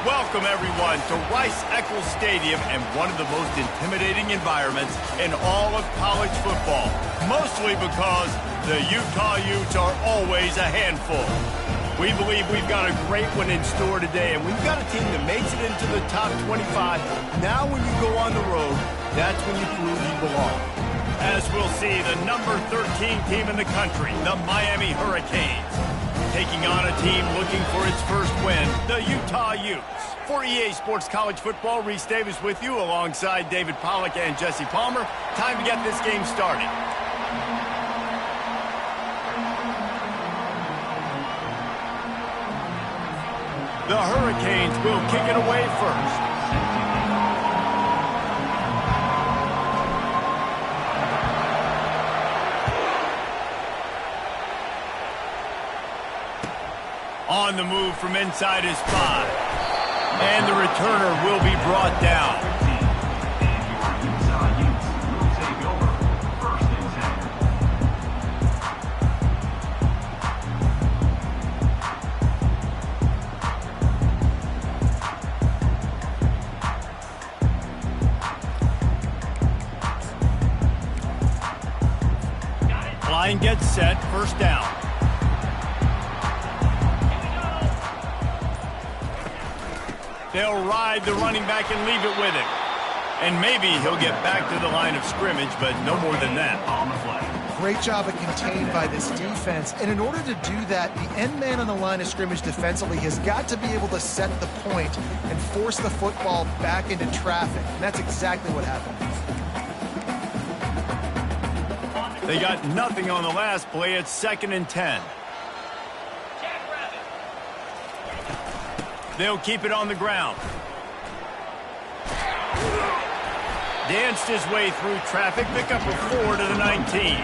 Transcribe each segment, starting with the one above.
Welcome, everyone, to Rice-Eccles Stadium and one of the most intimidating environments in all of college football, mostly because the Utah Utes are always a handful. We believe we've got a great one in store today, and we've got a team that makes it into the top 25. Now when you go on the road, that's when you prove you belong. As we'll see, the number 13 team in the country, the Miami Hurricanes, taking on a team looking for its first win, the Utah Utes. For EA Sports College Football, Reese Davis with you alongside David Pollack and Jesse Palmer. Time to get this game started. The Hurricanes will kick it away first. On the move from inside his 5. And the returner will be brought down. Line gets set, first down. They'll ride the running back and leave it with him. And maybe he'll get back to the line of scrimmage, but no more than that. Great job of contained by this defense. And in order to do that, the end man on the line of scrimmage defensively has got to be able to set the point and force the football back into traffic. And that's exactly what happened. They got nothing on the last play. It's 2nd and 10. They'll keep it on the ground. Danced his way through traffic, pick up a 4 to the 19.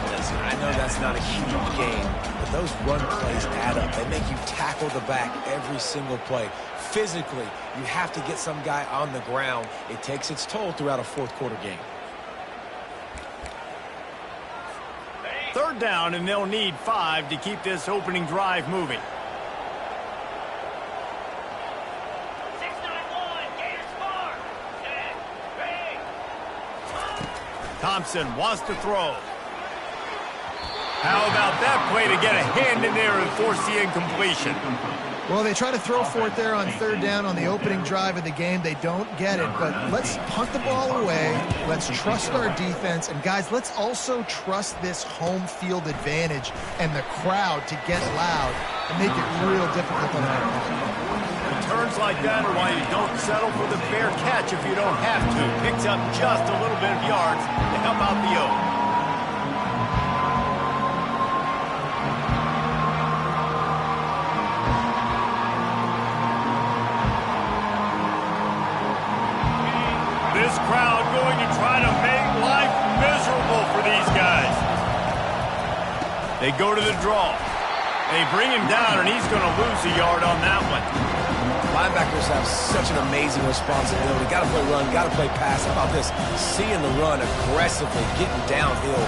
Listen, I know that's not a huge game, but those run plays add up. They make you tackle the back every single play. Physically, you have to get some guy on the ground. It takes its toll throughout a fourth quarter game. 3rd down, and they'll need 5 to keep this opening drive moving. Thompson wants to throw. How about that play to get a hand in there and force the incompletion? Well, they try to throw for it there on 3rd down on the opening drive of the game. They don't get it, but let's punt the ball away. Let's trust our defense. And, guys, let's also trust this home field advantage and the crowd to get loud and make it real difficult on our opponent. Returns like that are why you don't settle for the fair catch if you don't have to. Picks up just a little bit of yards to help out the O. This crowd going to try to make life miserable for these guys. They go to the draw. They bring him down, and he's going to lose a yard on that one. Linebackers have such an amazing responsibility. Got to play run, got to play pass. How about this? Seeing the run aggressively, getting downhill,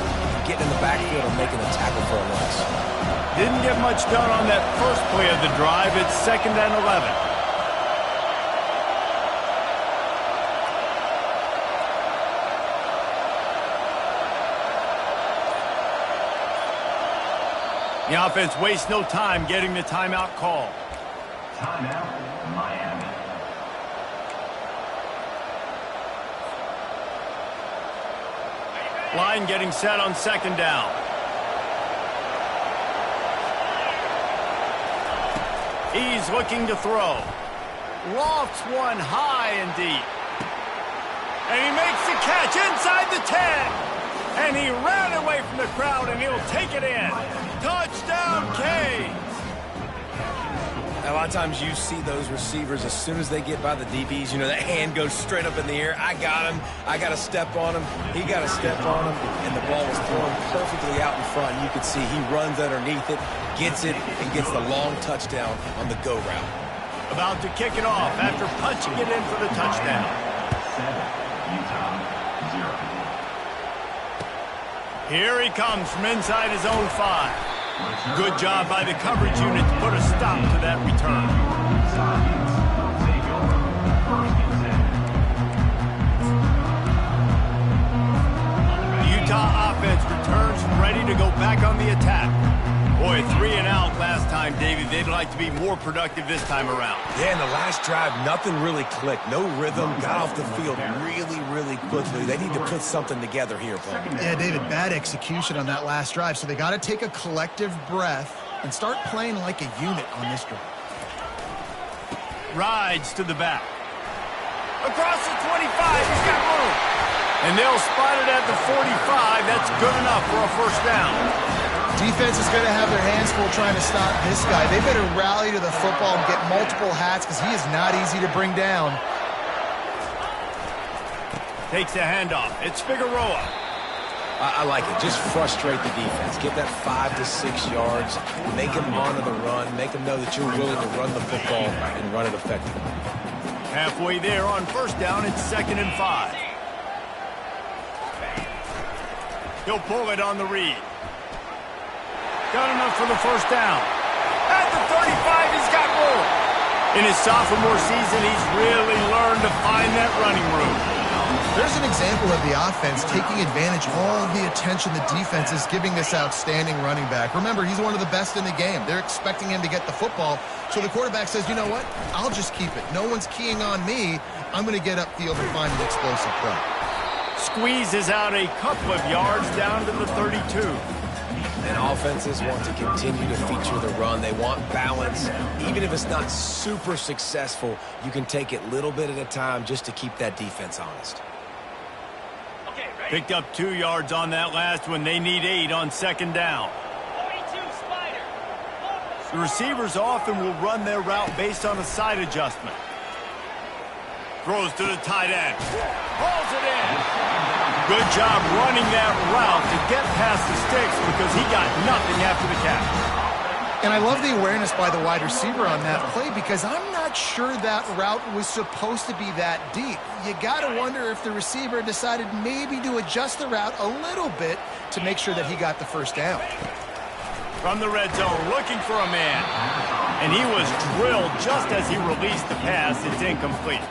getting in the backfield and making a tackle for a loss. Didn't get much done on that first play of the drive. It's 2nd and 11. The offense wastes no time getting the timeout call. Timeout, Miami. Line getting set on 2nd down. He's looking to throw. Lofts one high and deep. And he makes the catch inside the 10. And he ran away from the crowd, and he'll take it in. Touchdown, Canes! A lot of times you see those receivers, as soon as they get by the DBs, you know, that hand goes straight up in the air. I got him. I got to step on him. He got to step on him. And the ball was thrown perfectly out in front. You could see he runs underneath it, gets it, and gets the long touchdown on the go route. About to kick it off after punching it in for the touchdown. 7, Utah, 0. Here he comes from inside his own 5. Good job by the coverage unit to put a stop to that return. time, David, they'd like to be more productive this time around. Yeah, in the last drive, nothing really clicked. No rhythm, got off the field really quickly. They need to put something together here, Paul. Yeah, David, bad execution on that last drive, so they got to take a collective breath and start playing like a unit on this drive. Rides to the back. Across the 25, he's got room. And they'll spot it at the 45. That's good enough for a first down. Defense is going to have their hands full trying to stop this guy. They better rally to the football and get multiple hats because he is not easy to bring down. Takes the handoff. It's Figueroa. I like it. Just frustrate the defense. Get that 5 to 6 yards. Make them honor the run. Make them know that you're willing to run the football and run it effectively. Halfway there on first down, it's 2nd and 5. He'll pull it on the read. Got enough for the first down. At the 35, he's got room. In his sophomore season, he's really learned to find that running room. There's an example of the offense taking advantage of all of the attention the defense is giving this outstanding running back. Remember, he's one of the best in the game. They're expecting him to get the football, so the quarterback says, you know what? I'll just keep it. No one's keying on me. I'm going to get upfield and find an explosive play. Squeezes out a couple of yards down to the 32. And offenses want to continue to feature the run. They want balance. Even if it's not super successful, you can take it little bit at a time just to keep that defense honest. Picked up 2 yards on that last one. They need 8 on 2nd down. The receivers often will run their route based on a side adjustment. Throws to the tight end. Pulls it in. Good job running that route to get past the sticks because he got nothing after the catch. And I love the awareness by the wide receiver on that play because I'm not sure that route was supposed to be that deep. You got to wonder if the receiver decided maybe to adjust the route a little bit to make sure that he got the first down. From the red zone, looking for a man. And he was drilled just as he released the pass. It's incomplete.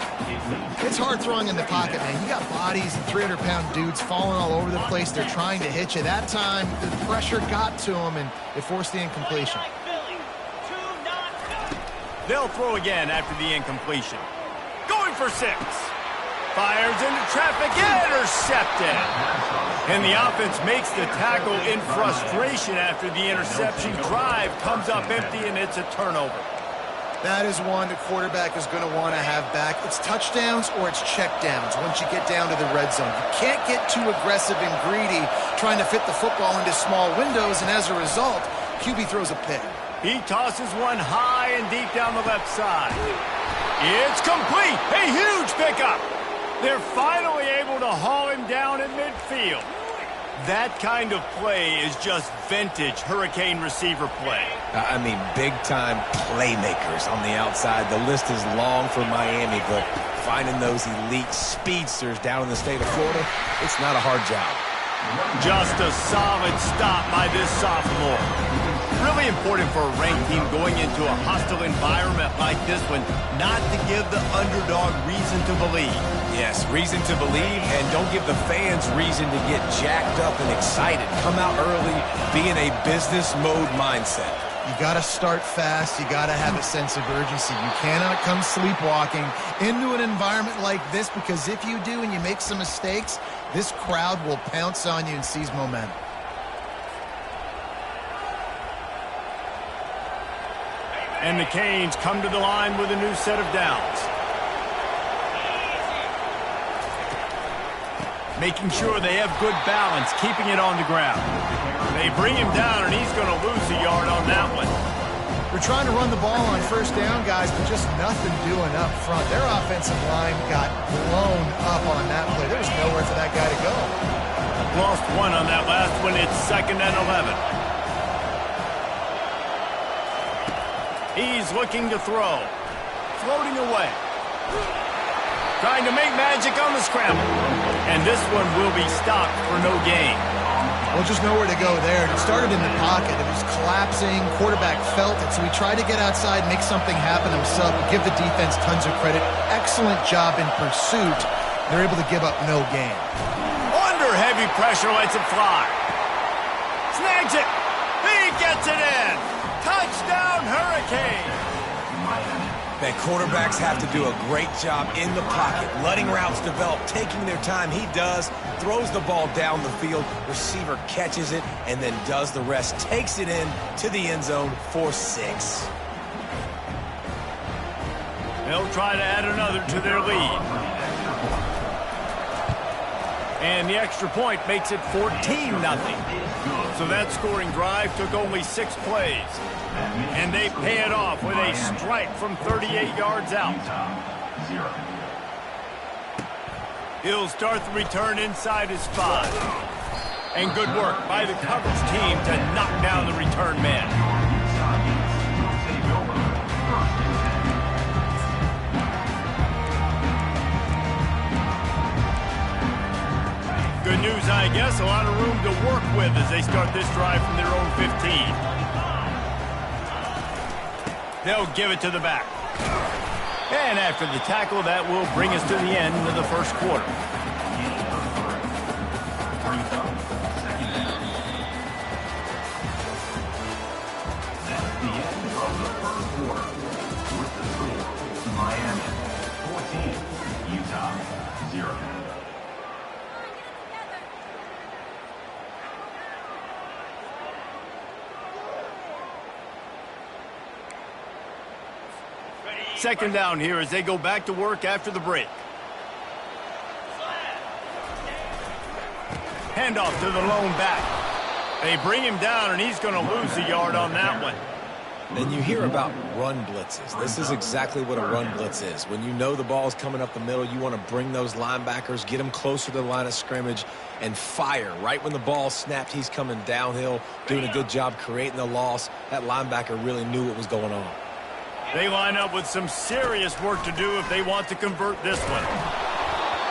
It's hard throwing in the pocket, man. You got bodies and 300-pound dudes falling all over the place. They're trying to hit you. That time, the pressure got to him, and it forced the incompletion. They'll throw again after the incompletion. Going for 6. Fires into traffic, intercepted. And the offense makes the tackle in frustration after the interception. Drive comes up empty, and it's a turnover. That is one the quarterback is going to want to have back. It's touchdowns or it's checkdowns once you get down to the red zone. You can't get too aggressive and greedy trying to fit the football into small windows, and as a result, QB throws a pick. He tosses one high and deep down the left side. It's complete. A huge pickup. They're finally able to haul him down in midfield. That kind of play is just vintage Hurricane receiver play. I mean, big-time playmakers on the outside. The list is long for Miami, but finding those elite speedsters down in the state of Florida, it's not a hard job. Just a solid stop by this sophomore. Really important for a ranked team going into a hostile environment like this one not to give the underdog reason to believe. Yes, reason to believe, and don't give the fans reason to get jacked up and excited. Come out early, be in a business mode mindset. You got to start fast. You got to have a sense of urgency. You cannot come sleepwalking into an environment like this, because if you do and you make some mistakes, this crowd will pounce on you and seize momentum. And the Canes come to the line with a new set of downs. Making sure they have good balance, keeping it on the ground. They bring him down, and he's going to lose a yard on that one. They're trying to run the ball on first down, guys, but just nothing doing up front. Their offensive line got blown up on that play. There was nowhere for that guy to go. Lost one on that last one. It's 2nd and 11. He's looking to throw. Floating away. Trying to make magic on the scramble. And this one will be stopped for no gain. Well, just nowhere to go there. It started in the pocket. It was collapsing. Quarterback felt it, so he tried to get outside, make something happen himself, give the defense tons of credit. Excellent job in pursuit. They're able to give up no gain. Under heavy pressure, lets it fly. Snags it. He gets it in. Touchdown, Hurricane! That quarterbacks have to do a great job in the pocket, letting routes develop, taking their time. He does, throws the ball down the field, receiver catches it, and then does the rest, takes it in to the end zone for 6. They'll try to add another to their lead. And the extra point makes it 14-0. So that scoring drive took only 6 plays. And they pay it off with a strike from 38 yards out. He'll start the return inside his 5. And good work by the coverage team to knock down the return man. Good news, I guess. A lot of room to work with as they start this drive from their own 15. They'll give it to the back. And after the tackle, that will bring us to the end of the first quarter. That's the end of the first quarter. With the score, Miami 14, Utah 0. Second down here as they go back to work after the break. Handoff to the lone back. They bring him down, and he's going to lose a yard on that one. Then you hear about run blitzes. This is exactly what a run blitz is. When you know the ball's coming up the middle, you want to bring those linebackers, get them closer to the line of scrimmage, and fire. Right when the ball snapped, he's coming downhill, doing a good job creating the loss. That linebacker really knew what was going on. They line up with some serious work to do if they want to convert this one.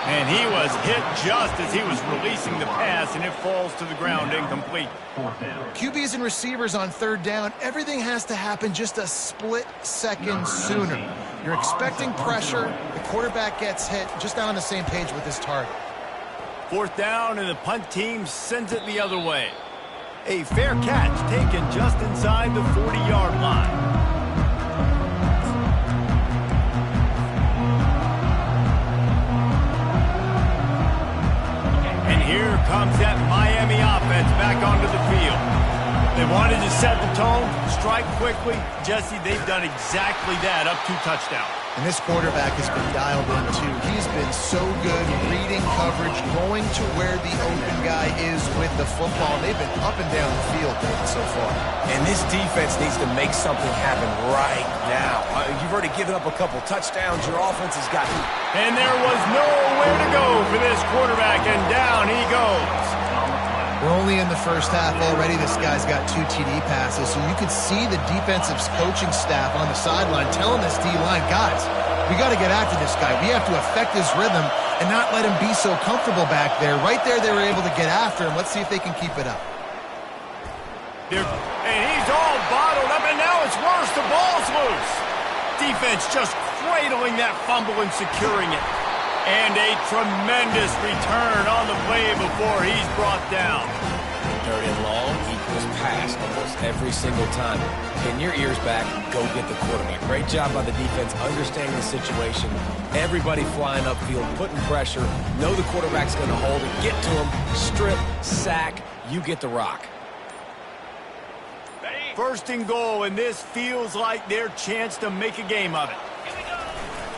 And he was hit just as he was releasing the pass, and it falls to the ground incomplete. QBs and receivers on third down, everything has to happen just a split second sooner. You're expecting pressure, the quarterback gets hit, just not on the same page with his target. Fourth down, and the punt team sends it the other way. A fair catch taken just inside the 40-yard line. Here comes that Miami offense back onto the field. They wanted to set the tone, strike quickly. Jesse, they've done exactly that, up 2 touchdowns. And this quarterback has been dialed in, too. He's been so good reading coverage, going to where the open guy is with the football. They've been up and down the field so far. And this defense needs to make something happen right now. You've already given up a couple touchdowns. Your offense has got... And there was nowhere to go for this quarterback, and down he goes. We're only in the first half already. This guy's got 2 TD passes, so you could see the defensive coaching staff on the sideline telling this D-line, guys, we got to get after this guy. We have to affect his rhythm and not let him be so comfortable back there. Right there, they were able to get after him. Let's see if they can keep it up. And he's all bottled up, and now it's worse. The ball's loose. Defense just cradling that fumble and securing it. And a tremendous return on the play before he's brought down. 3rd and long equals pass almost every single time. Pin your ears back, go get the quarterback. Great job by the defense, understanding the situation. Everybody flying upfield, putting pressure. Know the quarterback's going to hold it. Get to him, strip, sack, you get the rock. 1st and goal, and this feels like their chance to make a game of it.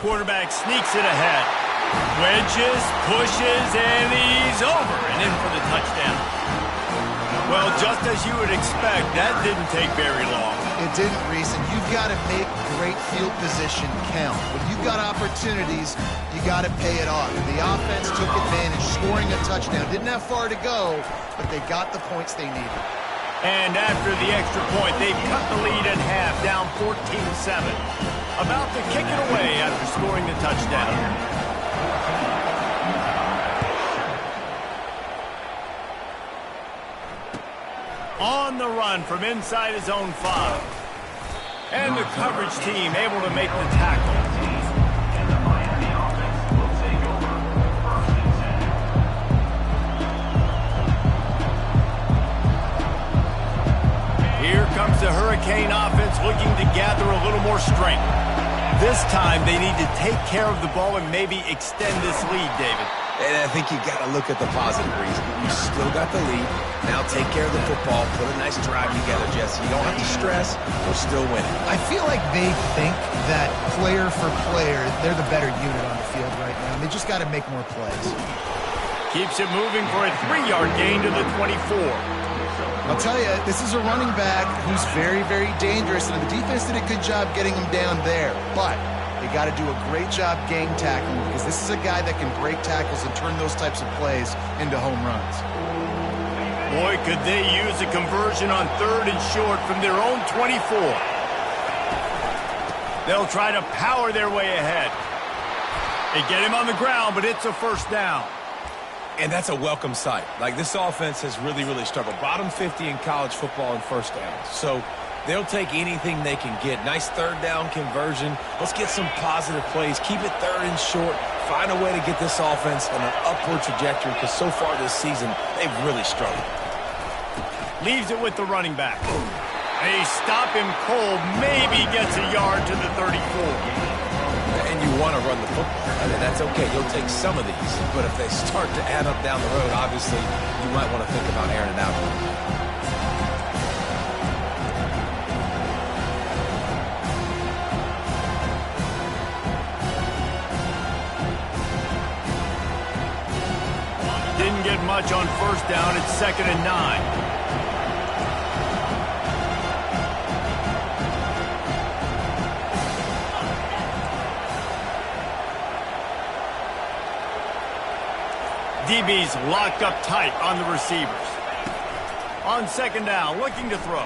Quarterback sneaks it ahead. Wedges, pushes, and he's over and in for the touchdown. Well, just as you would expect, that didn't take very long. It didn't, Reese, and you've got to make great field position count. When you've got opportunities, you got to pay it off. The offense took advantage, scoring a touchdown. Didn't have far to go, but they got the points they needed. And after the extra point, they've cut the lead at half, down 14-7. About to kick it away after scoring the touchdown. On the run from inside his own 5. And the coverage team able to make the tackle. And the Miami offense will take over 1st and 10. Here comes the Hurricane offense. and they need to take care of the ball and maybe extend this lead, David. And I think you got to look at the positive reason. You still got the lead. Now take care of the football. Put a nice drive together, Jesse. You don't have to stress. We're still winning. I feel like they think that player for player, they're the better unit on the field right now. They just got to make more plays. Keeps it moving for a 3-yard gain to the 24. I'll tell you, this is a running back who's very, very dangerous, and the defense did a good job getting him down there. But they got to do a great job gang tackling, because this is a guy that can break tackles and turn those types of plays into home runs. Boy, could they use a conversion on 3rd and short from their own 24. They'll try to power their way ahead. They get him on the ground, but it's a first down. And that's a welcome sight. Like, this offense has really, really struggled. Bottom 50 in college football in first downs. So they'll take anything they can get. Nice 3rd down conversion. Let's get some positive plays. Keep it 3rd and short. Find a way to get this offense on an upward trajectory, because so far this season, they've really struggled. Leaves it with the running back. They stop him cold. Maybe gets a yard to the 34. And you want to run the football. I mean, that's okay. You'll take some of these. But if they start to add up down the road, obviously, you might want to think about airing it out. Didn't get much on first down. It's 2nd and 9. DB's locked up tight on the receivers. On 2nd down, looking to throw.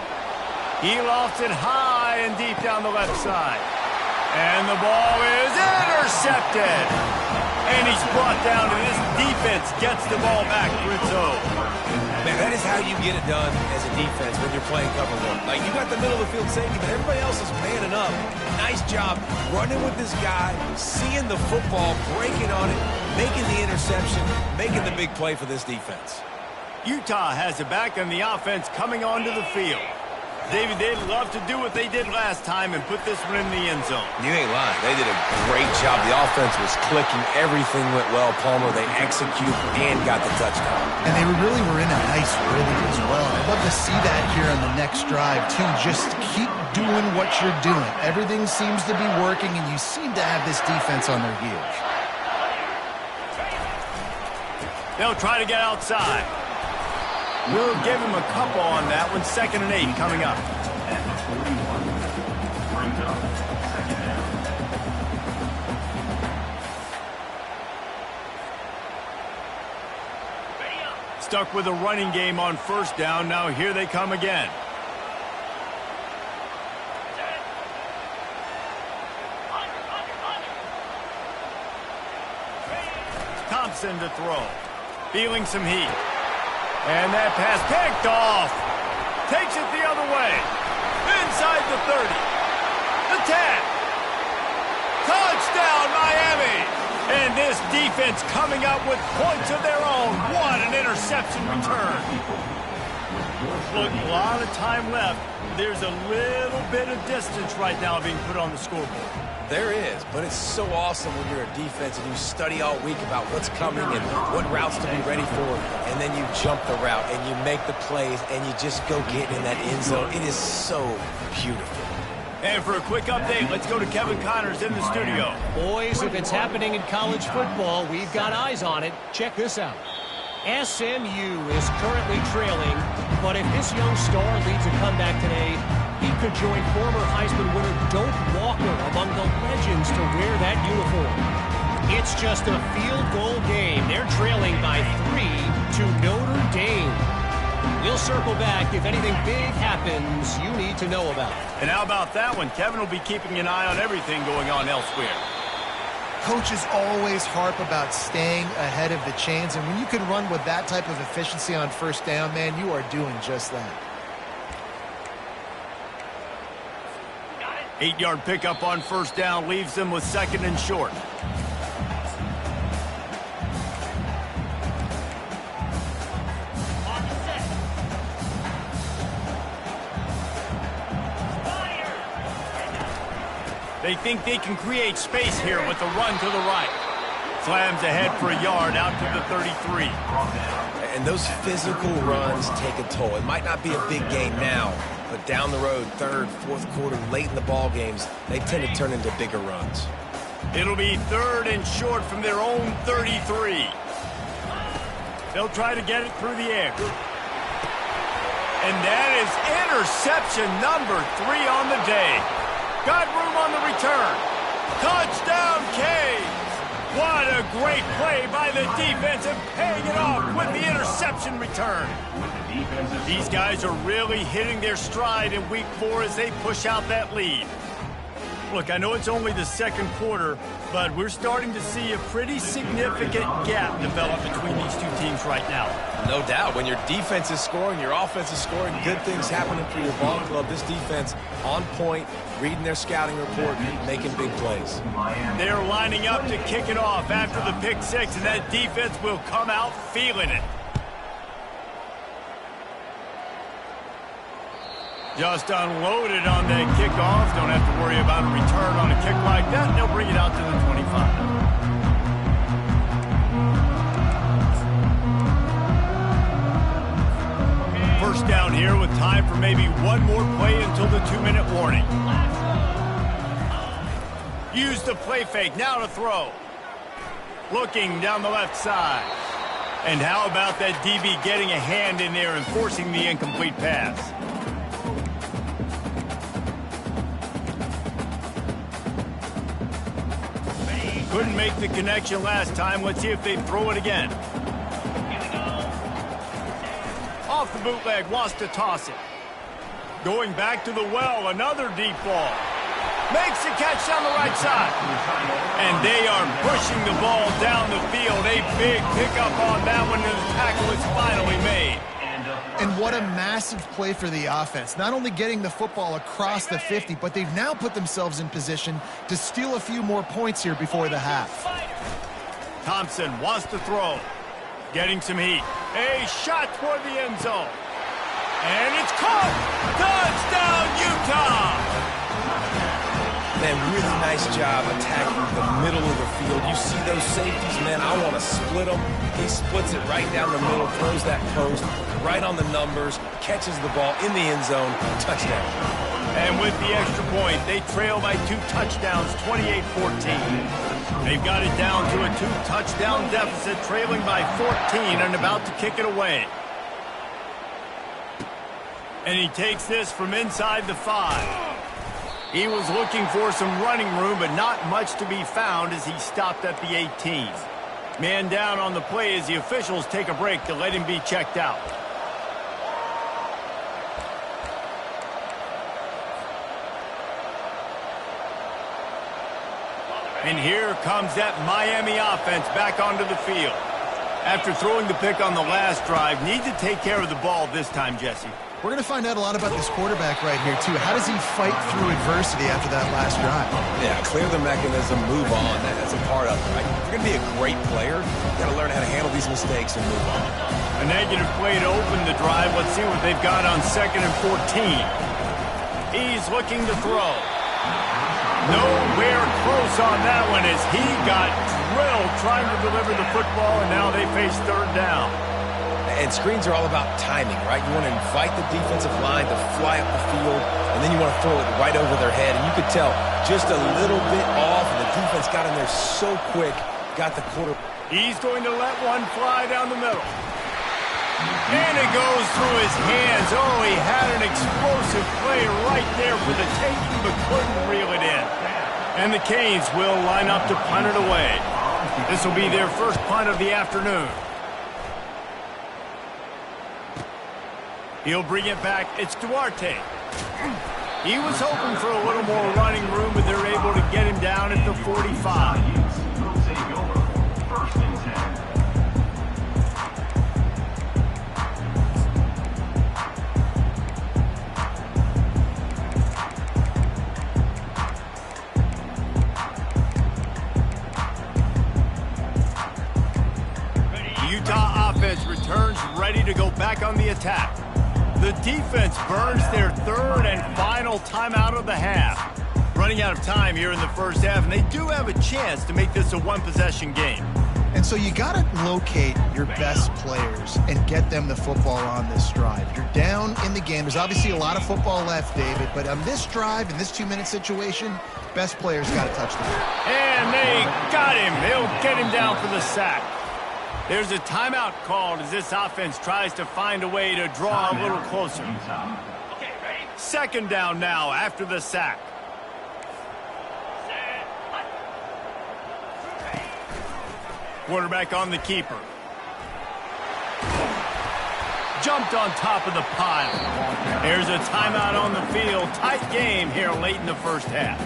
He lofts it high and deep down the left side. And the ball is intercepted. And he's brought down, and this defense gets the ball back for its own. Man, that is how you get it done as a defense when you're playing cover one. Like, you got the middle of the field safety, but everybody else is panning up. Nice job running with this guy, seeing the football, breaking on it, making the interception, making the big play for this defense. Utah has it back, and the offense coming onto the field. David, they'd love to do what they did last time and put this one in the end zone. You ain't lying. They did a great job. The offense was clicking. Everything went well, Palmer. They executed and got the touchdown. And they really were in a nice rhythm as well. I'd love to see that here on the next drive, too. Just keep doing what you're doing. Everything seems to be working, and you seem to have this defense on their heels. They'll try to get outside. We'll give him a couple on that one. 2nd and 8 coming up. At the 41. Brings up 2nd down. Stuck with a running game on first down. Now here they come again. Thompson to throw. Feeling some heat. And that pass picked off. Takes it the other way. Inside the 30. The 10. Touchdown, Miami. And this defense coming up with points of their own. What an interception return. Look, a lot of time left. There's a little bit of distance right now being put on the scoreboard. There is, but it's so awesome when you're a defense and you study all week about what's coming and what routes to be ready for, and then you jump the route and you make the plays and you just go get in that end zone. It is so beautiful. And for a quick update, let's go to Kevin Connors in the studio. Boys, if it's happening in college football, we've got eyes on it. Check this out. SMU is currently trailing, but if this young star leads a comeback today, he could join former Heisman winner Doak Walker among the legends to wear that uniform. It's just a field goal game. They're trailing by 3 to Notre Dame. We'll circle back if anything big happens you need to know about. And how about that one? Kevin will be keeping an eye on everything going on elsewhere. Coaches always harp about staying ahead of the chains, and when you can run with that type of efficiency on first down, man, you are doing just that. 8-yard pickup on first down leaves them with 2nd and short. They think they can create space here with the run to the right. Slams ahead for a yard out to the 33. And those physical runs take a toll. It might not be a big game now, but down the road, third, fourth quarter, late in the ball games, they tend to turn into bigger runs. It'll be 3rd and short from their own 33. They'll try to get it through the air. And that is interception number 3 on the day. Got room on the return. Touchdown, Canes! What a great play by the defense and paying it off with the interception return. These guys are really hitting their stride in week 4 as they push out that lead. Look, I know it's only the second quarter, but we're starting to see a pretty significant gap develop between these two teams right now. No doubt. When your defense is scoring, your offense is scoring, good things happening for your ball club. This defense on point, reading their scouting report, making big plays. They're lining up to kick it off after the pick 6, and that defense will come out feeling it. Just unloaded on that kickoff. Don't have to worry about a return on a kick like that. And they'll bring it out to the 25. First down here with time for maybe one more play until the 2-minute warning. Use the play fake. Now to throw. Looking down the left side. And how about that DB getting a hand in there and forcing the incomplete pass? Couldn't make the connection last time. Let's see if they throw it again. Off the bootleg, wants to toss it. Going back to the well, another deep ball. Makes the catch down the right side. And they are pushing the ball down the field. A big pickup on that one, and the tackle is finally made. And what a massive play for the offense. Not only getting the football across the 50, but they've now put themselves in position to steal a few more points here before the half. Thompson wants to throw. Getting some heat. A shot toward the end zone. And it's caught. Touchdown, Utah! Man, really nice job attacking the middle of the field. You see those safeties, man, I want to split them. He splits it right down the middle, throws that post, right on the numbers, catches the ball in the end zone, touchdown. And with the extra point, they trail by 2 touchdowns, 28-14. They've got it down to a 2-touchdown deficit, trailing by 14 and about to kick it away. And he takes this from inside the 5. He was looking for some running room, but not much to be found as he stopped at the 18. Man down on the play as the officials take a break to let him be checked out. And here comes that Miami offense back onto the field. After throwing the pick on the last drive, need to take care of the ball this time, Jesse. We're going to find out a lot about this quarterback right here, too. How does he fight through adversity after that last drive? Yeah, clear the mechanism, move on. That's a part of it, right? If you're going to be a great player, you've got to learn how to handle these mistakes and move on. A negative play to open the drive. Let's see what they've got on 2nd and 14. He's looking to throw. Nowhere close on that one as he got drilled trying to deliver the football, and now they face 3rd down. And screens are all about timing, right? You want to invite the defensive line to fly up the field, and then you want to throw it right over their head. And you could tell just a little bit off, and the defense got in there so quick, got the quarter. He's going to let one fly down the middle. And it goes through his hands. Oh, he had an explosive play right there for the taking, but couldn't reel it in. And the Canes will line up to punt it away. This will be their first punt of the afternoon. He'll bring it back. It's Duarte. He was hoping for a little more running room, but they're able to get him down at the 45. The Utah offense returns ready to go back on the attack. The defense burns their 3rd and final timeout of the half. Running running out of time here in the first half, and they do have a chance to make this a one-possession game. And so you got to locate your best players and get them the football on this drive. You're down in the game. There's obviously a lot of football left, David, but on this drive, in this 2-minute situation, best players got to touch the ball. And they got him. They'll get him down for the sack. There's a timeout called as this offense tries to find a way to draw a little closer. Second down now after the sack. Quarterback on the keeper. Jumped on top of the pile. There's a timeout on the field. Tight game here late in the first half.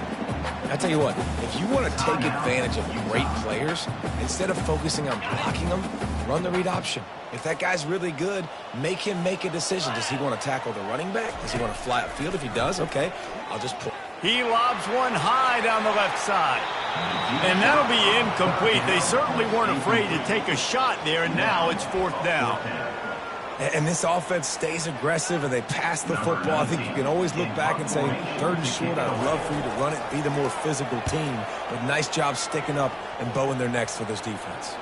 I tell you what, if you want to take advantage of great players, instead of focusing on blocking them, run the read option. If that guy's really good, make him make a decision. Does he want to tackle the running back? Does he want to fly upfield? If he does, okay, I'll just pull. He lobs one high down the left side. And that'll be incomplete. They certainly weren't afraid to take a shot there, and now it's fourth down. And this offense stays aggressive, and they pass the football. I think you can always look back and say, third and short, I'd love for you to run it, be the more physical team. But nice job sticking up and bowing their necks for this defense.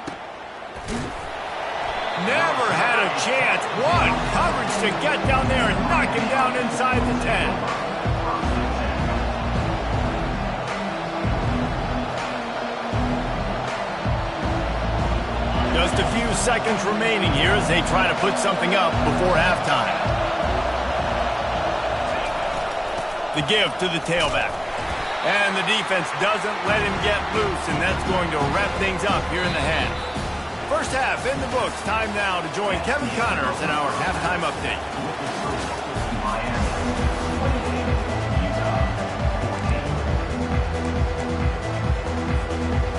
Never had a chance. One coverage to get down there and knock him down inside the 10. Just a few seconds remaining here as they try to put something up before halftime. The give to the tailback. And the defense doesn't let him get loose, and that's going to wrap things up here in the half. First half in the books. Time now to join Kevin Connors in our halftime update.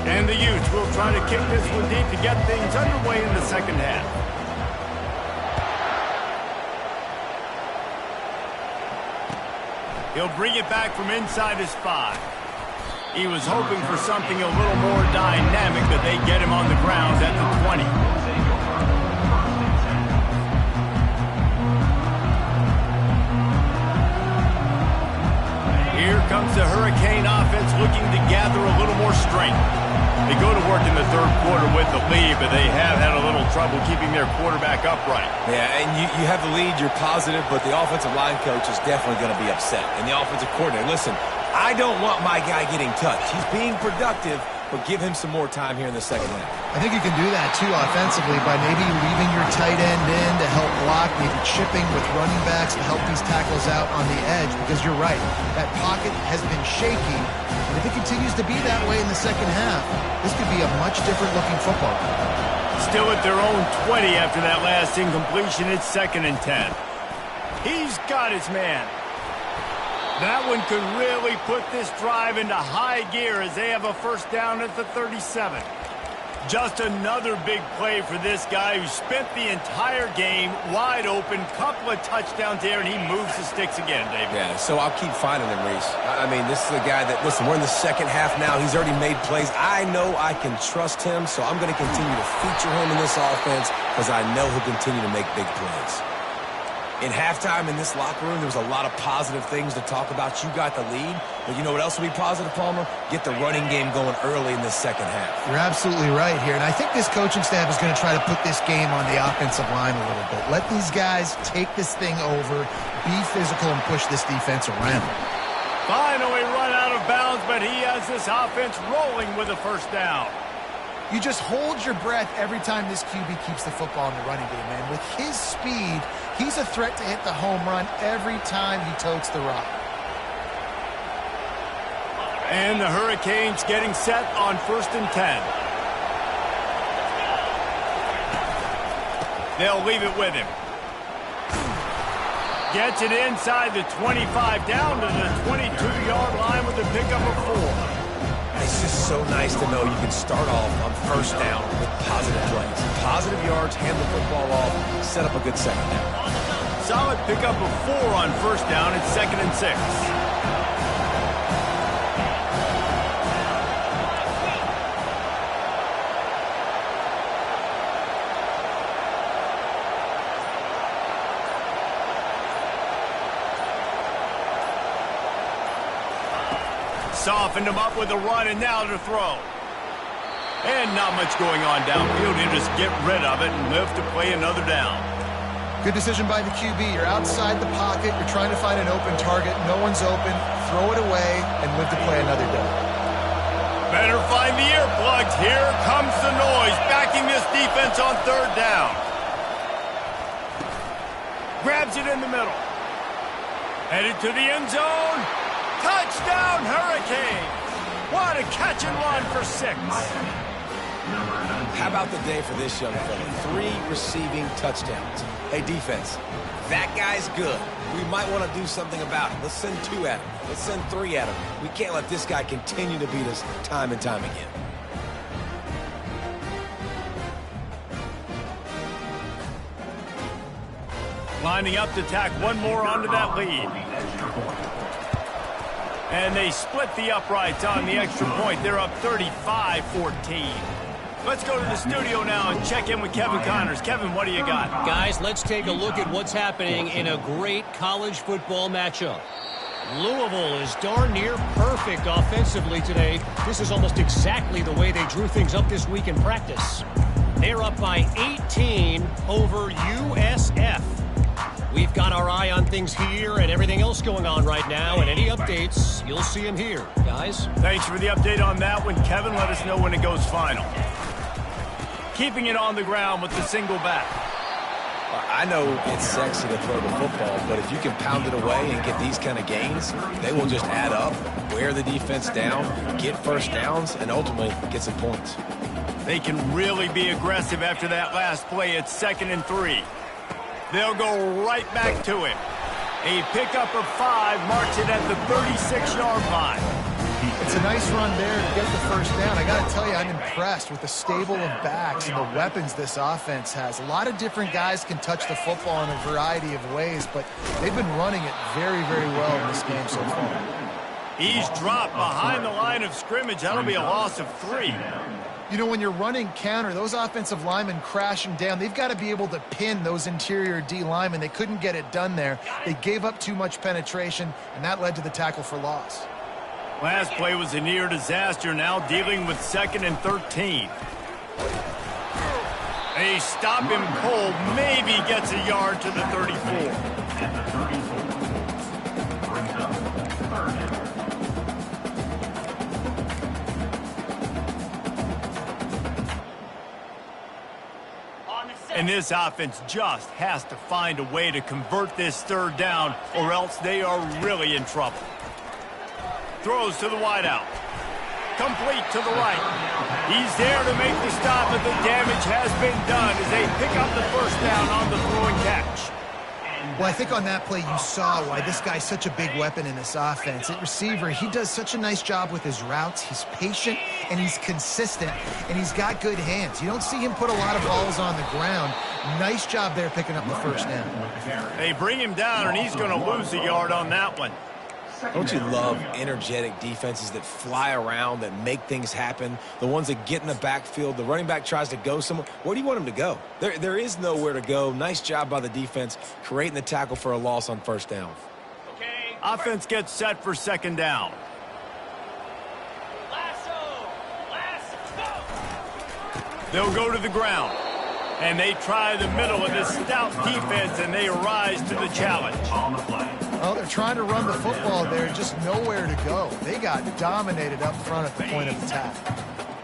And the Utes will try to kick this one deep to get things underway in the second half. He'll bring it back from inside his 5. He was hoping for something a little more dynamic, but they get him on the ground at the 20. Here comes the Hurricane offense looking to gather a little more strength. They go to work in the third quarter with the lead, but they have had a little trouble keeping their quarterback upright. Yeah, and you have the lead, you're positive, but the offensive line coach is definitely going to be upset. And the offensive coordinator, listen, I don't want my guy getting touched. He's being productive, but give him some more time here in the second half. I think you can do that, too, offensively, by maybe leaving your tight end in to help block, maybe chipping with running backs to help these tackles out on the edge, because you're right, that pocket has been shaky, and if it continues to be that way in the second half, this could be a much different-looking football. Still at their own 20 after that last incompletion. It's 2nd and 10. He's got his man. That one could really put this drive into high gear as they have a first down at the 37. Just another big play for this guy who spent the entire game wide open, couple of touchdowns there, and he moves the sticks again, David. Yeah, so I'll keep finding him, Reese. I mean, this is a guy that, listen, we're in the second half now. He's already made plays. I know I can trust him, so I'm going to continue to feature him in this offense because I know he'll continue to make big plays. In halftime in this locker room, there was a lot of positive things to talk about. You got the lead, but you know what else will be positive, Palmer? Get the running game going early in this second half. You're absolutely right here, and I think this coaching staff is going to try to put this game on the offensive line a little bit. Let these guys take this thing over, be physical, and push this defense around. Finally run out of bounds, but he has this offense rolling with a first down. You just hold your breath every time this QB keeps the football in the running game, man. With his speed, he's a threat to hit the home run every time he totes the rock. And the Hurricanes getting set on 1st and 10. They'll leave it with him. Gets it inside the 25, down to the 22-yard line with a pickup of 4. It's just so nice to know you can start off on first down with positive plays. Positive yards, hand the football off, set up a good second down. Solid pickup of 4 on first down. It's 2nd and 6. softened him up with a run, and now to throw. And not much going on downfield. He'll just get rid of it and live to play another down. Good decision by the QB. You're outside the pocket. You're trying to find an open target. No one's open. Throw it away and live to play another down. Better find the earplugs. Here comes the noise, backing this defense on third down. Grabs it in the middle. Headed to the end zone. Touchdown, Hurricanes. What a catch and run for 6. How about the day for this young fella? 3 receiving touchdowns. Hey, defense, that guy's good. We might want to do something about it. Let's send 2 at him. Let's send 3 at him. We can't let this guy continue to beat us time and time again. Lining up to tack one more onto that lead. And they split the uprights on the extra point. They're up 35-14. Let's go to the studio now and check in with Kevin Connors. Kevin, what do you got? Guys, let's take a look at what's happening in a great college football matchup. Louisville is darn near perfect offensively today. This is almost exactly the way they drew things up this week in practice. They're up by 18 over USF. We've got our eye on things here and everything else going on right now, and any updates, you'll see them here. Guys? Thanks for the update on that one, Kevin. Let us know when it goes final. Keeping it on the ground with the single back. I know it's sexy to throw the football, but if you can pound it away and get these kind of gains, they will just add up, wear the defense down, get first downs, and ultimately get some points. They can really be aggressive after that last play. It's 2nd and 3. They'll go right back to it. A pickup of 5 marks it at the 36-yard line. It's a nice run there to get the first down. I got to tell you, I'm impressed with the stable of backs and the weapons this offense has. A lot of different guys can touch the football in a variety of ways, but they've been running it very, very well in this game so far. He's dropped behind the line of scrimmage. That'll be a loss of 3. You know, when you're running counter, those offensive linemen crashing down, they've got to be able to pin those interior D linemen. They couldn't get it done there. They gave up too much penetration, and that led to the tackle for loss. Last play was a near disaster, now dealing with 2nd and 13. They stop him cold, maybe gets a yard to the 34. And this offense just has to find a way to convert this 3rd down, or else they are really in trouble. Throws to the wideout. Complete to the right. He's there to make the stop, but the damage has been done as they pick up the first down on the throwing catch. Well, I think on that play you saw why this guy's such a big weapon in this offense. At receiver, he does such a nice job with his routes. He's patient, and he's consistent, and he's got good hands. You don't see him put a lot of balls on the ground. Nice job there picking up the first down. They bring him down, and he's going to lose a yard on that one. Don't you love energetic defenses that fly around, that make things happen? The ones that get in the backfield, the running back tries to go somewhere. Where do you want him to go? There is nowhere to go. Nice job by the defense, creating the tackle for a loss on first down. Okay. Offense gets set for 2nd down. They'll go to the ground. And they try the middle of this stout defense, and they rise to the challenge. Well, they're trying to run the football there, just nowhere to go. They got dominated up front at the point of attack.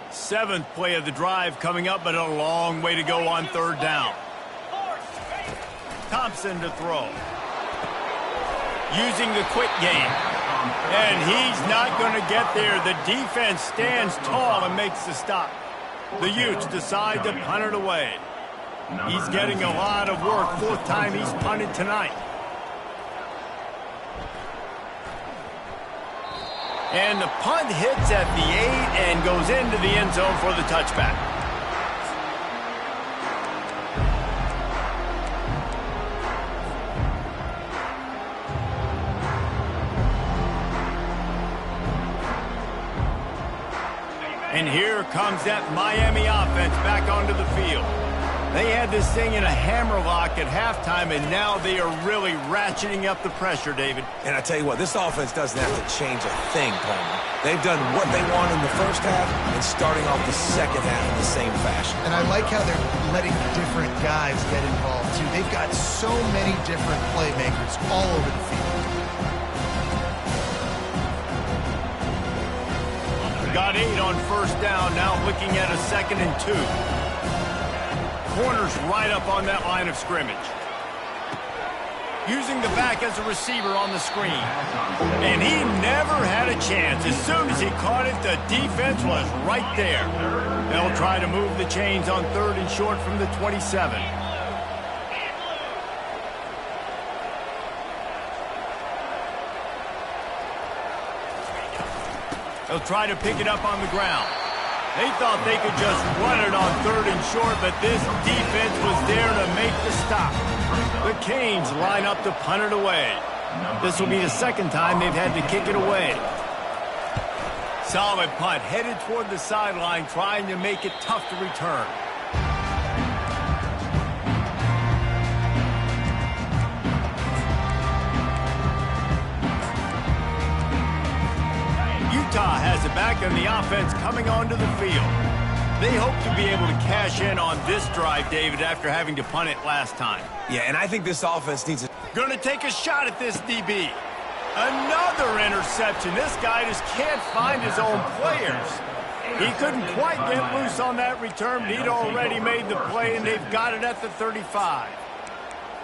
7th play of the drive coming up, but a long way to go on 3rd down. Thompson to throw. Using the quick game. And he's not going to get there. The defense stands tall and makes the stop. The Utes decide to punt it away. He's getting a lot of work. 4th time he's punted tonight. And the punt hits at the 8 and goes into the end zone for the touchback. And here comes that Miami offense back onto the field. They had this thing in a hammerlock at halftime, and now they are really ratcheting up the pressure, David. And I tell you what, this offense doesn't have to change a thing, Palmer. They've done what they want in the first half and starting off the second half in the same fashion. And I like how they're letting different guys get involved, too. They've got so many different playmakers all over the field. Got 8 on first down, now looking at a 2nd and 2. Corner's right up on that line of scrimmage. Using the back as a receiver on the screen. And he never had a chance. As soon as he caught it, the defense was right there. They'll try to move the chains on 3rd and short from the 27. They'll try to pick it up on the ground. They thought they could just run it on 3rd and short, but this defense was there to make the stop. The Canes line up to punt it away. This will be the 2nd time they've had to kick it away. Solid punt, headed toward the sideline, trying to make it tough to return. Utah has it back on the offense coming onto the field. They hope to be able to cash in on this drive, David, after having to punt it last time. Yeah, and I think this offense needs a... Going to take a shot at this DB. Another interception. This guy just can't find his own players. He couldn't quite get loose on that return. He'd already made the play, and they've got it at the 35.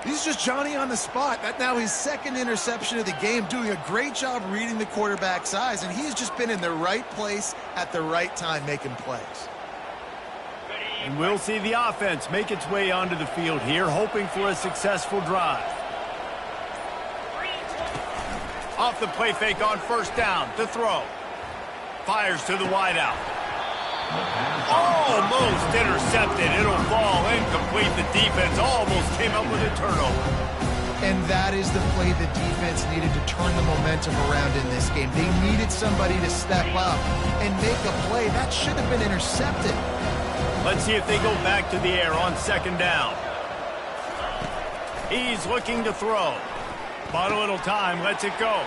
He's just Johnny on the spot. That's now his 2nd interception of the game, doing a great job reading the quarterback's eyes, and he's just been in the right place at the right time making plays. And we'll see the offense make its way onto the field here, hoping for a successful drive. Off the play fake on first down, to throw. Fires to the wideout. Almost intercepted. It'll fall incomplete. The defense almost came up with a turnover. And that is the play the defense needed to turn the momentum around in this game. They needed somebody to step up and make a play. That should have been intercepted. Let's see if they go back to the air on 2nd down. He's looking to throw. Bought a little time, lets it go.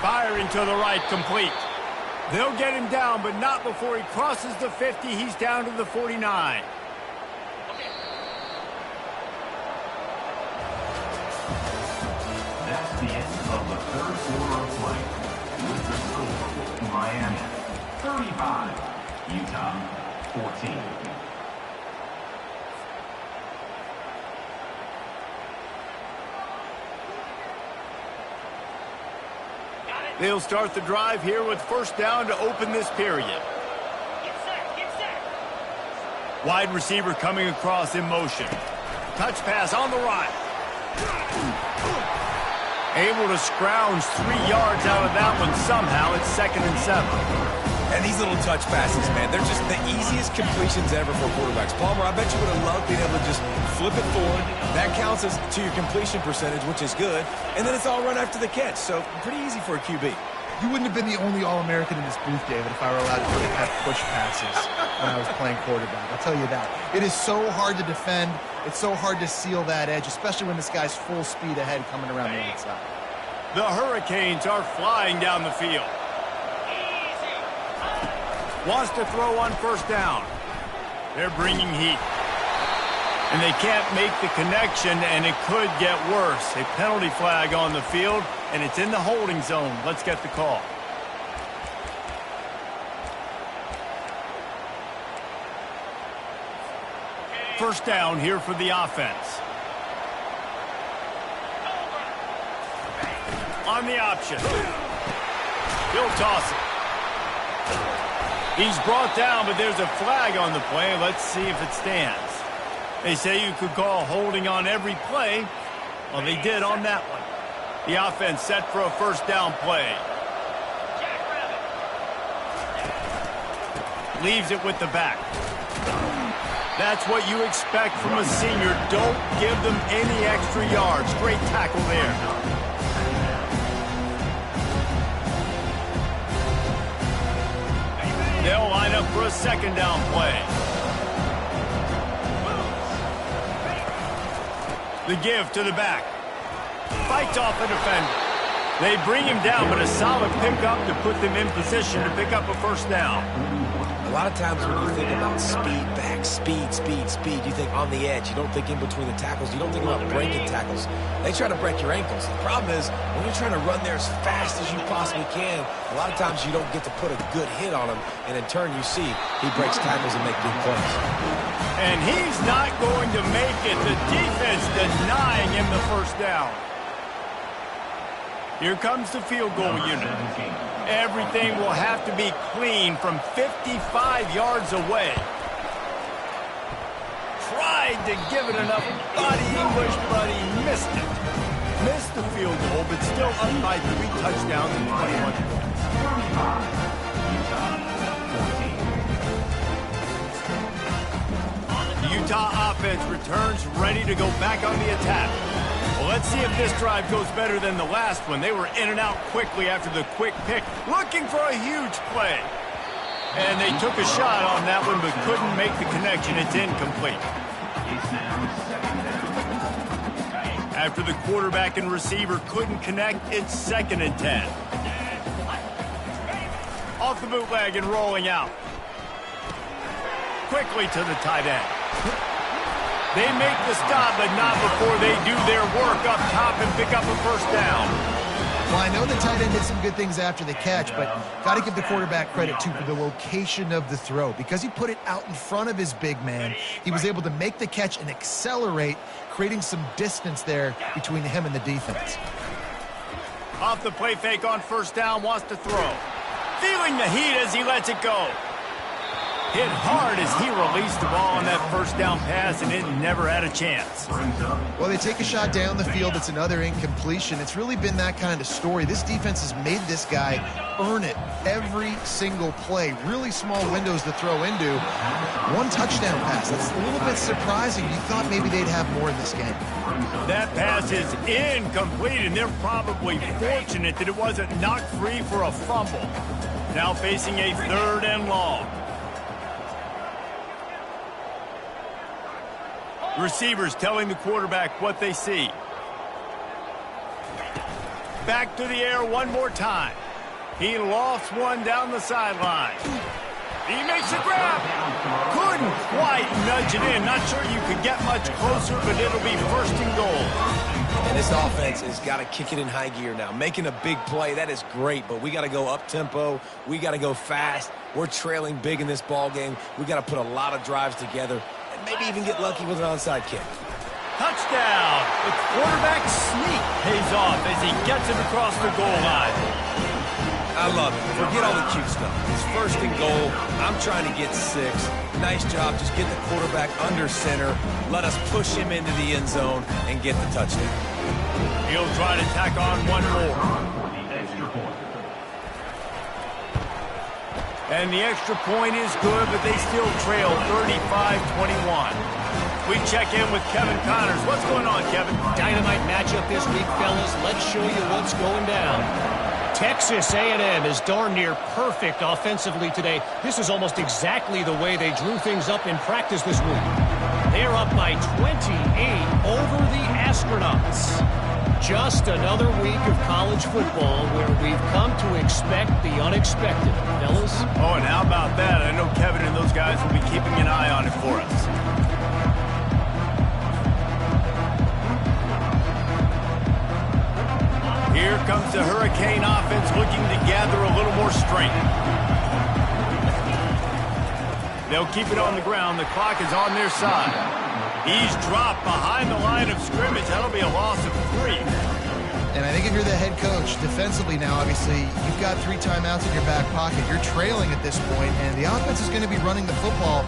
Firing to the right, complete. They'll get him down, but not before he crosses the 50. He's down to the 49. That's the end of the 3rd quarter of play. With the score, Miami 35, Utah 14. They'll start the drive here with first down to open this period. Wide receiver coming across in motion. Touch pass on the right. Able to scrounge 3 yards out of that one somehow. It's 2nd and 7. And these little touch passes, man, they're just the easiest completions ever for quarterbacks. Palmer, I bet you would have loved being able to just flip it forward. That counts as to your completion percentage, which is good. And then it's all run after the catch, so pretty easy for a QB. You wouldn't have been the only All-American in this booth, David, if I were allowed to have push passes when I was playing quarterback. I'll tell you that. It is so hard to defend. It's so hard to seal that edge, especially when this guy's full speed ahead coming around the outside. The Hurricanes are flying down the field. Wants to throw on first down. They're bringing heat. And they can't make the connection, and it could get worse. A penalty flag on the field, and it's in the holding zone. Let's get the call. First down here for the offense. On the option. He'll toss it. He's brought down, but there's a flag on the play. Let's see if it stands. They say you could call holding on every play. Well, they did on that one. The offense set for a first down play. Leaves it with the back. That's what you expect from a senior. Don't give them any extra yards. Great tackle there. They'll line up for a second down play. The give to the back. Fights off a defender. They bring him down, but a solid pickup to put them in position to pick up a first down. A lot of times when you think about speed, back, speed, you think on the edge. You don't think in between the tackles. You don't think about breaking tackles. They try to break your ankles. The problem is when you're trying to run there as fast as you possibly can, a lot of times you don't get to put a good hit on him, and in turn you see he breaks tackles and make big plays. And he's not going to make it. The defense denying him the first down. Here comes the field goal unit. Everything will have to be clean from 55 yards away. Tried to give it enough body English, but he missed it. Missed the field goal, but still up by 3 touchdowns and 21 points. The Utah offense returns ready to go back on the attack. Well, let's see if this drive goes better than the last one. They were in and out quickly after the quick pick, looking for a huge play. And they took a shot on that one, but couldn't make the connection. It's incomplete. After the quarterback and receiver couldn't connect, it's 2nd and 10. Off the bootleg and rolling out. Quickly to the tight end. They make the stop, but not before they do their work up top and pick up a first down. Well, I know the tight end did some good things after the catch, but got to give the quarterback credit, too, for the location of the throw. Because he put it out in front of his big man, he was able to make the catch and accelerate, creating some distance there between him and the defense. Off the play fake on first down, wants to throw. Feeling the heat as he lets it go. Hit hard as he released the ball on that first down pass, and it never had a chance. Well, they take a shot down the field. It's another incompletion. It's really been that kind of story. This defense has made this guy earn it every single play. Really small windows to throw into. 1 touchdown pass. That's a little bit surprising. You thought maybe they'd have more in this game. That pass is incomplete, and they're probably fortunate that it wasn't knocked free for a fumble. Now facing a 3rd and long. Receivers telling the quarterback what they see. Back to the air one more time. He lofts one down the sideline. He makes a grab. Couldn't quite nudge it in. Not sure you could get much closer, but it'll be 1st and goal. And this offense has got to kick it in high gear now. Making a big play, that is great, but we got to go up-tempo. We got to go fast. We're trailing big in this ball game. We got to put a lot of drives together. Maybe even get lucky with an onside kick. Touchdown! The quarterback sneak pays off as he gets it across the goal line. I love it. Forget all the cute stuff. It's 1st and goal. I'm trying to get 6. Nice job. Just get the quarterback under center. Let us push him into the end zone and get the touchdown. He'll try to tack on one more. And the extra point is good, but they still trail 35-21. We check in with Kevin Connors. What's going on, Kevin? Dynamite matchup this week, fellas. Let's show you what's going down. Texas A&M is darn near perfect offensively today. This is almost exactly the way they drew things up in practice this week. They're up by 28 over the Astronauts. Just another week of college football where we've come to expect the unexpected, fellas. Oh, and how about that? I know Kevin and those guys will be keeping an eye on it for us. Here comes the Hurricane offense looking to gather a little more strength. They'll keep it on the ground. The clock is on their side. He's dropped behind the line of scrimmage. That'll be a loss of 3. And I think if you're the head coach, defensively now, obviously, you've got 3 timeouts in your back pocket. You're trailing at this point, and the offense is going to be running the football,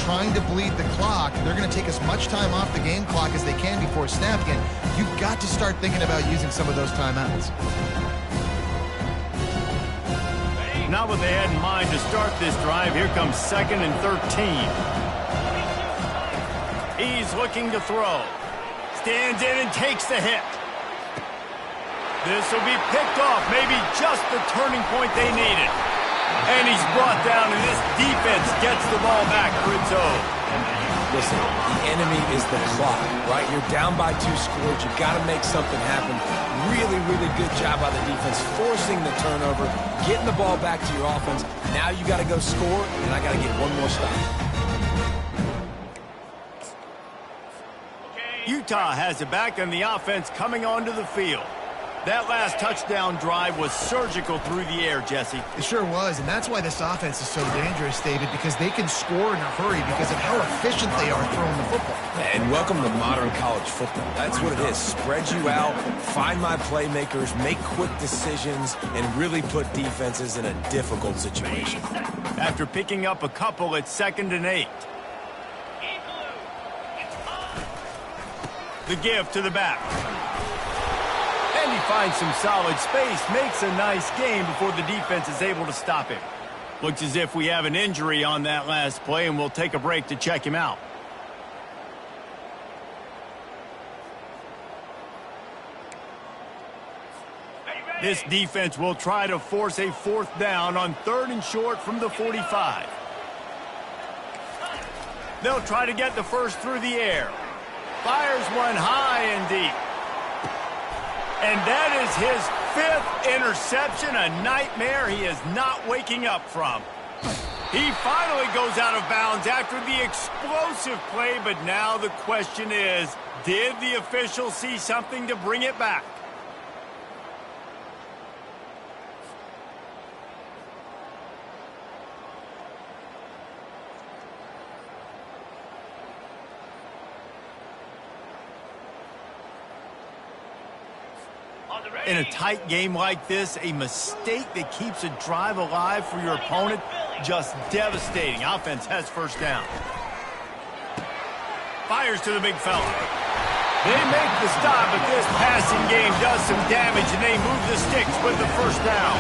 trying to bleed the clock. They're going to take as much time off the game clock as they can before snapping it. You've got to start thinking about using some of those timeouts. Not what they had in mind to start this drive. Here comes 2nd and 13. He's looking to throw. Stands in and takes the hit. This will be picked off. Maybe just the turning point they needed. And he's brought down, and this defense gets the ball back for its own. Listen, the enemy is the clock, right? You're down by 2 scores. You got to make something happen. Really, really good job by the defense, forcing the turnover, getting the ball back to your offense. Now you got to go score, and I got to get one more stop. Utah has it back on the offense coming onto the field. That last touchdown drive was surgical through the air, Jesse. It sure was, and that's why this offense is so dangerous, David, because they can score in a hurry because of how efficient they are throwing the football. And welcome to modern college football. That's what it is. Spread you out, find my playmakers, make quick decisions, and really put defenses in a difficult situation. After picking up a couple at 2nd and 8. The give to the back. And he finds some solid space, makes a nice gain before the defense is able to stop him. Looks as if we have an injury on that last play, and we'll take a break to check him out. This defense will try to force a 4th down on 3rd and short from the 45. They'll try to get the first through the air. Fires one high and deep. And that is his 5th interception, a nightmare he is not waking up from. He finally goes out of bounds after the explosive play, but now the question is, did the official see something to bring it back? In a tight game like this, a mistake that keeps a drive alive for your opponent, just devastating. Offense has 1st down. Fires to the big fella. They make the stop, but this passing game does some damage, and they move the sticks with the 1st down.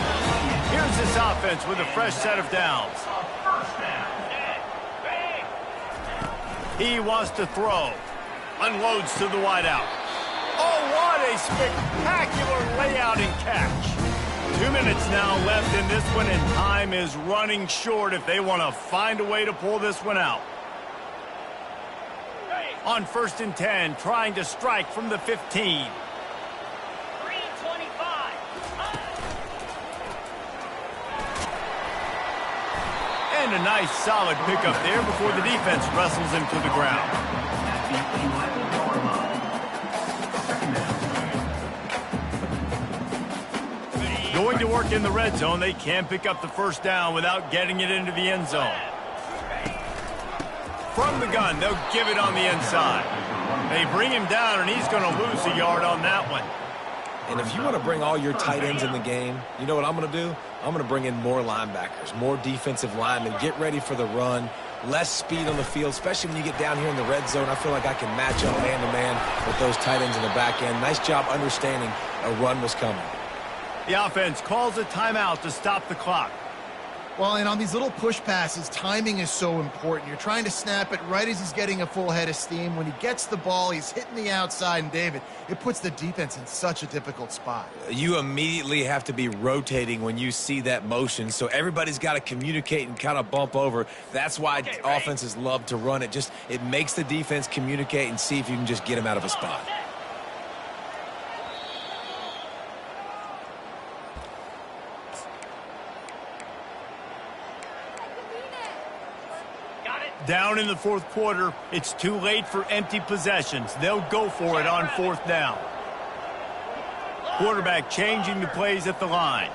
Here's this offense with a fresh set of downs. He wants to throw. Unloads to the wideout. Oh, what a spectacular layout and catch. 2 minutes now left in this one, and time is running short if they want to find a way to pull this one out. On 1st and 10, trying to strike from the 15. And a nice solid pickup there before the defense wrestles him to the ground. Going to work in the red zone, they can pick up the 1st down without getting it into the end zone. From the gun, they'll give it on the inside. They bring him down, and he's going to lose a yard on that one. And if you want to bring all your tight ends in the game, you know what I'm going to do? I'm going to bring in more linebackers, more defensive linemen, get ready for the run, less speed on the field, especially when you get down here in the red zone. I feel like I can match up man-to-man with those tight ends in the back end. Nice job understanding a run was coming. The offense calls a timeout to stop the clock. Well, and on these little push passes, timing is so important. You're trying to snap it right as he's getting a full head of steam. When he gets the ball, he's hitting the outside, and David, it puts the defense in such a difficult spot. You immediately have to be rotating when you see that motion, so everybody's got to communicate and kind of bump over. That's why offenses love to run it. It makes the defense communicate and see if you can just get him out of a spot. Down in the 4th quarter, it's too late for empty possessions. They'll go for it on 4th down. Quarterback changing the plays at the line.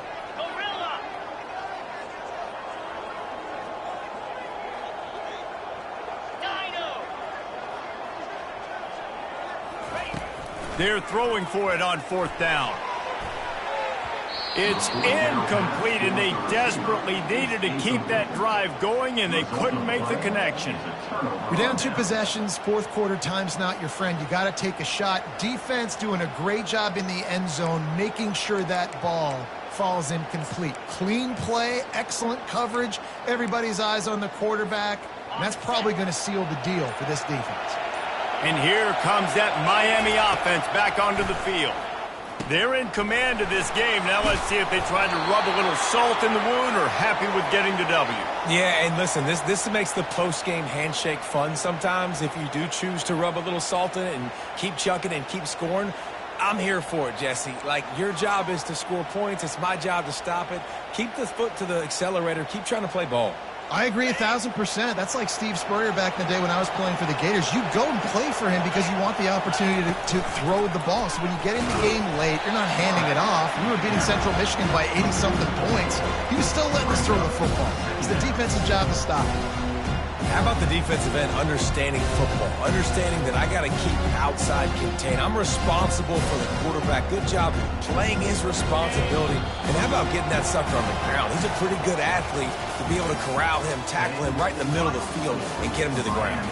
They're throwing for it on 4th down. It's incomplete, and they desperately needed to keep that drive going, and they couldn't make the connection. You're down 2 possessions, 4th quarter, time's not your friend. You got to take a shot. Defense doing a great job in the end zone, making sure that ball falls incomplete. Clean play, excellent coverage, everybody's eyes on the quarterback, and that's probably going to seal the deal for this defense. And here comes that Miami offense back onto the field. They're in command of this game. Now let's see if they try to rub a little salt in the wound or happy with getting the W. Yeah, and listen, this makes the post-game handshake fun sometimes. If you do choose to rub a little salt in it and keep chucking and keep scoring, I'm here for it, Jesse. Like, your job is to score points. It's my job to stop it. Keep the foot to the accelerator. Keep trying to play ball. I agree 1,000%. That's like Steve Spurrier back in the day when I was playing for the Gators. You go and play for him because you want the opportunity to throw the ball. So when you get in the game late, you're not handing it off. We were beating Central Michigan by 80-something points. He was still letting us throw the football. It's the defensive job to stop it. How about the defensive end understanding football, understanding that I got to keep outside contain. I'm responsible for the quarterback. Good job playing his responsibility. And how about getting that sucker on the ground? He's a pretty good athlete to be able to corral him, tackle him right in the middle of the field, and get him to the ground.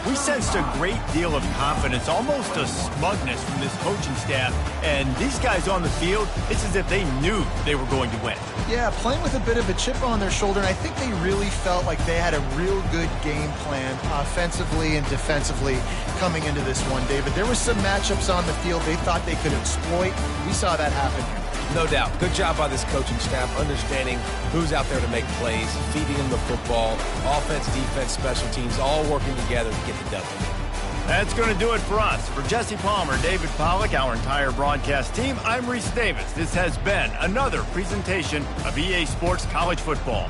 We sensed a great deal of confidence, almost a smugness from this coaching staff. And these guys on the field, it's as if they knew they were going to win. Yeah, playing with a bit of a chip on their shoulder, and I think they really felt like they had a real good game plan offensively and defensively coming into this one, David. There were some matchups on the field they thought they could exploit. We saw that happen here. No doubt. Good job by this coaching staff understanding who's out there to make plays, feeding them the football, offense, defense, special teams, all working together to get the W. That's going to do it for us. For Jesse Palmer, David Pollack, our entire broadcast team, I'm Reese Davis. This has been another presentation of EA Sports College Football.